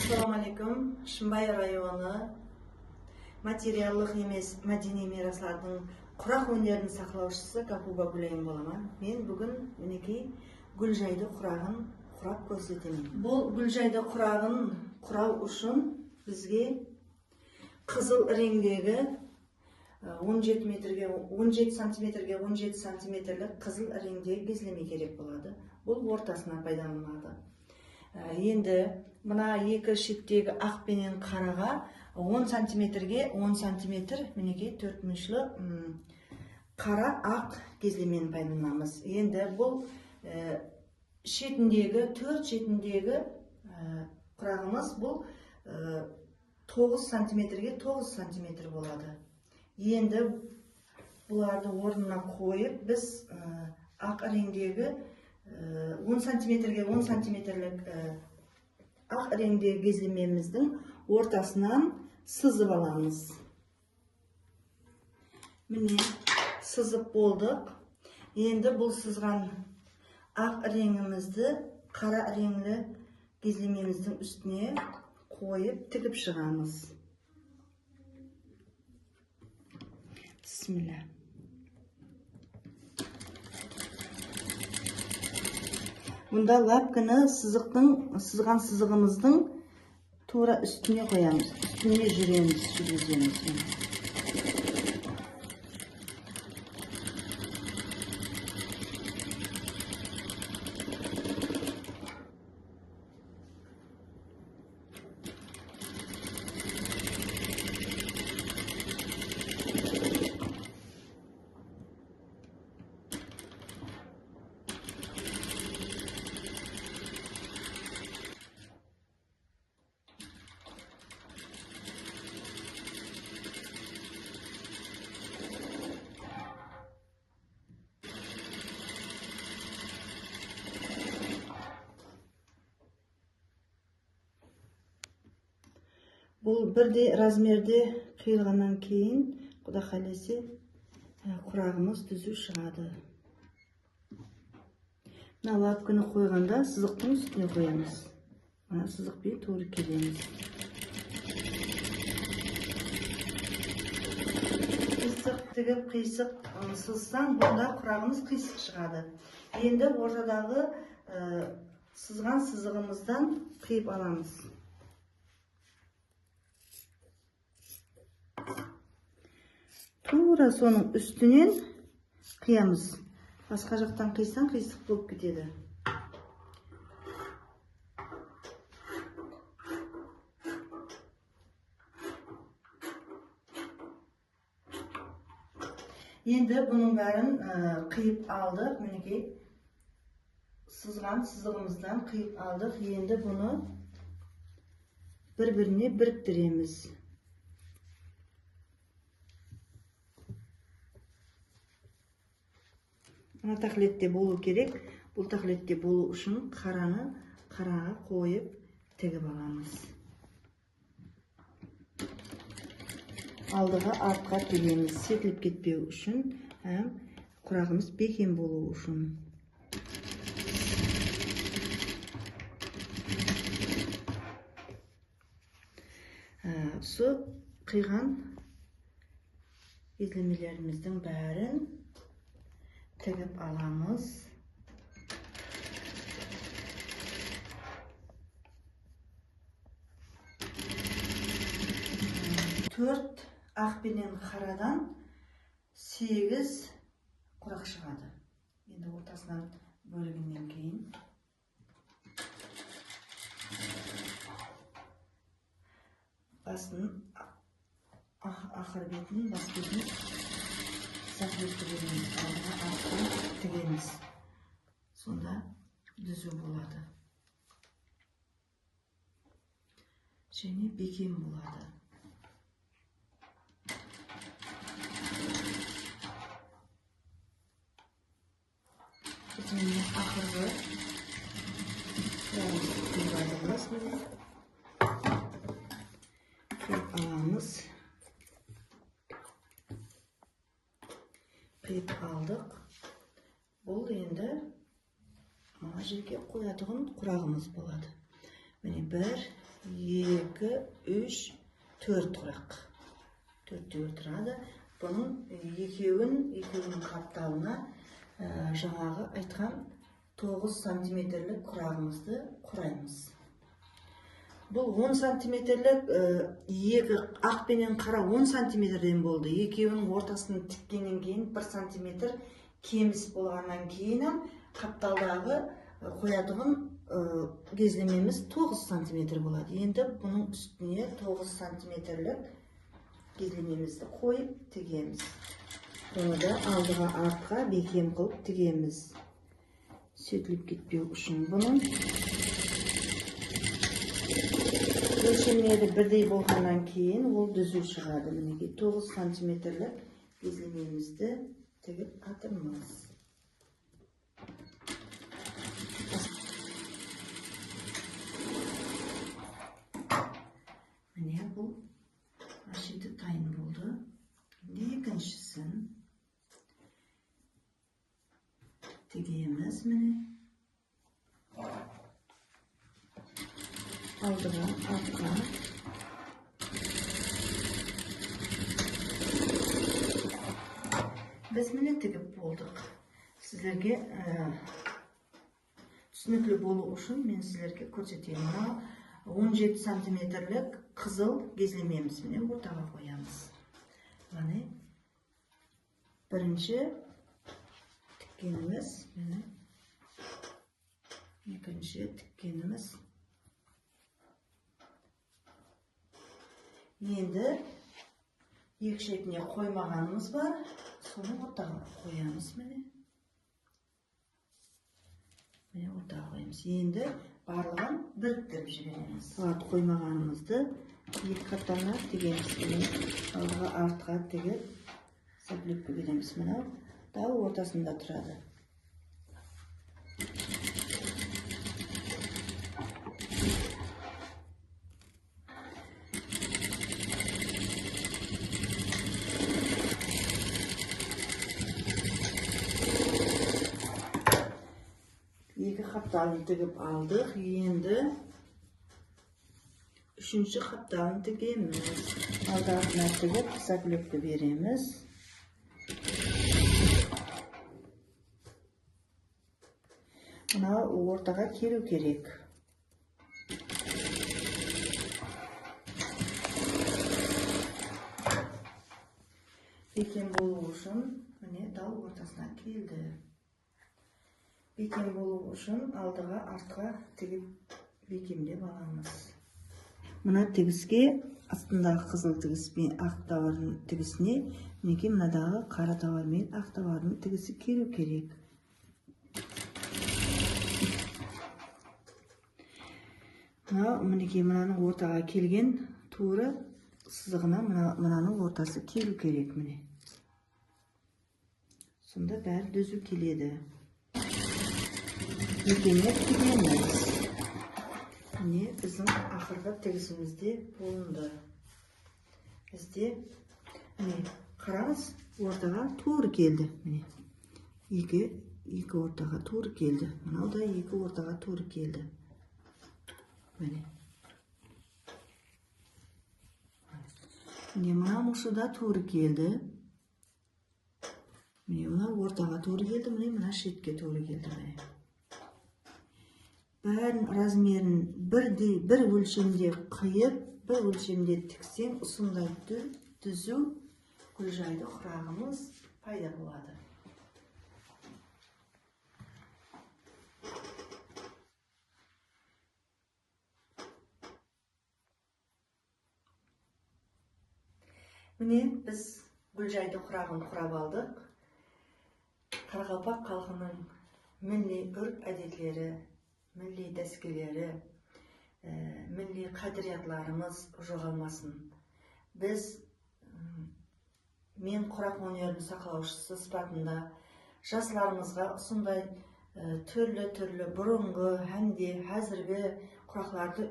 Assalamu alaikum. Шымбай районы материалдық емес мәдени мираслардың құрақ өнерін сақлаушысы Капуба Гүлайым боламын. Мен бүгін мінекей гүлжайды құрағын құрап көрсетемін. Бұл гүлжайды құрағын құрау үшін бізге қызыл реңдегі 17 сантиметрге 17 сантиметрлік қызыл реңдегі кезлеме керек болады. Бұл ортасына пайдаланылады. Енді мына екі шеттегі ақ пенен қараға 10 сантиметрге 10 сантиметр мінекей төртмүшлі қара ақ кезлемені пайдаланамыз. Енді бұл шетіндегі, төрт шетіндегі құрағымыз бұл 9 сантиметрге 9 сантиметр болады. Енді бұларды орнына қойып, біз ақ реңдегі 10 сантиметрге 10 сантиметрлік ақ реңдегі кезлемеміздің ортасынан сызып аламыз. Міне сызып болдық. Енді бұл сызған ақ реңімізді қара реңлі кезлемеміздің үстіне қойып тігіп шығамыз. Бисмилля. Мұнда лапканы сызған сызығымыздың тура үстіне қоямыз. Үстіне жүргіземіз. Бұл бірде размерде қиылғаннан кейін, Құда қаласа, құрағымыз түзу шығады. Мына лапканы қойғанда сызықтың үстіне қоямыз. Мына сызықпен тура келеміз. Қисық тігіп, қисық сызсаң, бұнда құрағымыз қисық шығады. Енді ортадағы сызған сызығымыздан қиып аламыз. Тура соның үстінен қиямыз. Басқа жақтан қисаң қисық болып кетеді. Енді бұның бәрін қиып алдық. Мінекей сызған сызығымыздан қиып алдық. Енді бұны бір-біріне біріктіреміз. Мына тақлетте болу керек. Бұл тақлетте болу үшін қараны қараға қойып тігіп аламыз. Алдыға артқа келеміз. Секіліп кетпеу үшін, құрағымыз бекем болу үшін. Осы қиған кезлемелеріміздің бәрін тігіп аламыз. Төрт ақ пенен қарадан 8 құрақ шығады. Енді ортасынан бөлгеннен кейін басын ақыр бетін, бас бетін тігеміз. Сонда түзу болады. Және бекем болады. Және ақырғы аламыз. Қиып алдық. Бұл енді жерге қоятығын құрағымыз болады. Міне 1, 2, 3, 4 құрақ. 4-теу тұрады. Бұның екеуінің қапталына жаңағы айтқан 9 сантиметрлік құрағымызды құраймыз. Бұл 10 сантиметрлік екі ақ пенен қара 10 сантиметрден болды. Екеуінің ортасын тіккеннен кейін 1 сантиметр кеміс болғаннан кейін қапталдағы қоятығын кезлемеміз 9 сантиметр болады. Енді бұның үстіне 9 сантиметрлік кезлемемізді қойып тігеміз. Оны да алдыға артқа бекем қылып тігеміз. Сөйтіліп кетпеу үшін бұның өлшемдері бірдей болғаннан кейін ол түзу шығады. Мінекей 9 сантиметрлік кезлемемізді тігіп атырмыз. Міне бұл ашиды тайын болды. Екіншісін тігеміз. Міне алдыға артқа біз міне тігіп болдық. Сіздерге түсінікті болу үшін мен сіздерге көрсетейін. 17 сантиметрлік қызыл кезлемеміз міне ортаға қоямыз. Міне бірінші тіккеніміз, міне екінші тіккеніміз. Енді екі шетіне қоймағанымыз бар, соны ортаға қоямыз. Міне ортаға қоямыз. Енді барлығын біріктіріп жібереміз. Қоймағанымызды екі қаттана тігеміз. Алдыға артқа тігіп сәплепке береміз. Мынау тау ортасында тұрады. Екі қапталын тігіп алдық. Енді үшінші қапталын тігеміз. Алдағына тігіп сәплепке береміз. Мына ортаға келу керек. Бекем болу үшін міне тау ортасына келді. Бекем болу үшін алдыға артқа тігіп бекемдеп аламыз. Мына тігіске астындағы қызыл тігіс пен ақ тауардың тігісіне мінекей мынадағы қара тауар мен ақ тауардың тігісі келу керек. Мінекей мынаның ортаға келген туыры сызығына мынаның ортасы келу керек. Міне сонда бәрі түзу келеді. Бекемдеп тігеміз. Міне біздің ақырғы тігісімізде болынды. Бізде қараңыз, ортаға туыр келді. Міне екі ортаға туыр келді. Мынау да екі ортаға туыр келді. Міне мына мұшыда туыр келді. Міне мына ортаға туыр келді. Мына шетке туыр келді. Бәрін размерін бір өлшемде қиып, бір өлшемде тіксең, ұсындай түзу гүлжайды құрағымыз пайда болады. Міне біз гүлжайды құрағын құрап алдық. Қарақалпақ халқының милли үрп әдетлері, милли дәскелері, милли қадіриyatlарымыз жоғалмасын. Мен құрақ өнерінің сақлаушысы сипатында жастарымызға осындай түрлі бұрынғы һәмде қазіргі құрақларды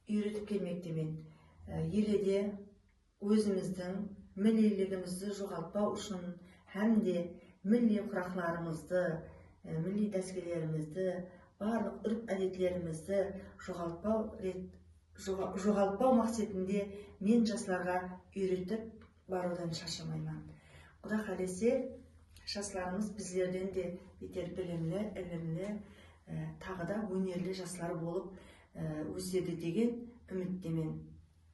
үйретіп келмектемін. Еледе өзіміздің миллилігімізді жоғалтпау үшін һәмде милли құрақларымызды, милли дәскелерімізді барлық үрп әдетлерімізді жоғалтпау мақсатында мен жастарға үйретіп барудан шаршамаймын. Құда қаласа, жастарымыз біздерден де бетер білімлі, ілімлі, тағы да өнерлі жастар болып өседі деген үміттемін.